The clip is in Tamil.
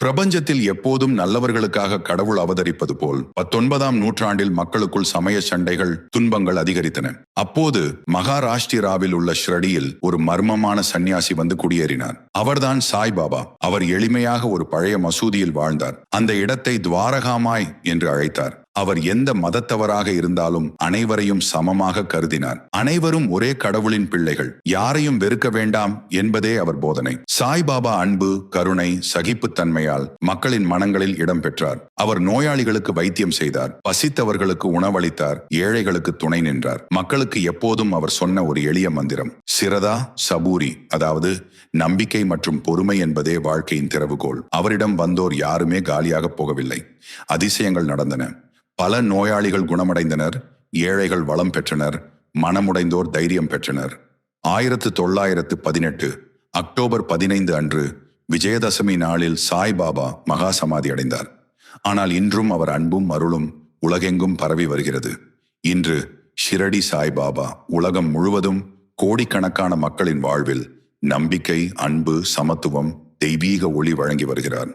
பிரபஞ்சத்தில் எப்போதும் நல்லவர்களுக்காக கடவுள் அவதரிப்பது போல் 19ஆம் நூற்றாண்டில் மக்களுக்குள் சமய சண்டைகள், துன்பங்கள் அதிகரித்தன. அப்போது மகாராஷ்டிராவில் உள்ள ஷ்ரடியில் ஒரு மர்மமான சந்நியாசி வந்து குடியேறினார். அவர்தான் சாய்பாபா. அவர் எளிமையாக ஒரு பழைய மசூதியில் வாழ்ந்தார். அந்த இடத்தை துவாரகாமாய் என்று அழைத்தார். அவர் எந்த மதத்தவராக இருந்தாலும் அனைவரையும் சமமாக கருதினார். அனைவரும் ஒரே கடவுளின் பிள்ளைகள், யாரையும் வெறுக்க வேண்டாம் என்பதே அவர் போதனை. சாய்பாபா அன்பு, கருணை, சகிப்புத்தன்மையால் மக்களின் மனங்களில் இடம் பெற்றார். அவர் நோயாளிகளுக்கு வைத்தியம் செய்தார், பசித்தவர்களுக்கு உணவளித்தார், ஏழைகளுக்கு துணை நின்றார். மக்களுக்கு எப்போதும் அவர் சொன்ன ஒரு எளிய மந்திரம், சிரதா சபூரி, அதாவது நம்பிக்கை மற்றும் பொறுமை என்பதே வாழ்க்கையின் திறவுகோல். அவரிடம் வந்தோர் யாருமே காலியாக போகவில்லை. அதிசயங்கள் நடந்தன. பல நோயாளிகள் குணமடைந்தனர், ஏழைகள் வளம் பெற்றனர், மனமுடைந்தோர் தைரியம் பெற்றனர். 1918 அக்டோபர் 15 அன்று விஜயதசமி நாளில் சாய்பாபா மகா சமாதி அடைந்தார். ஆனால் இன்றும் அவர் அன்பும் அருளும் உலகெங்கும் பரவி வருகிறது. இன்று ஷிரடி சாய்பாபா உலகம் முழுவதும் கோடிக்கணக்கான மக்களின் வாழ்வில் நம்பிக்கை, அன்பு, சமத்துவம், தெய்வீக ஒளி வழங்கி வருகிறார்.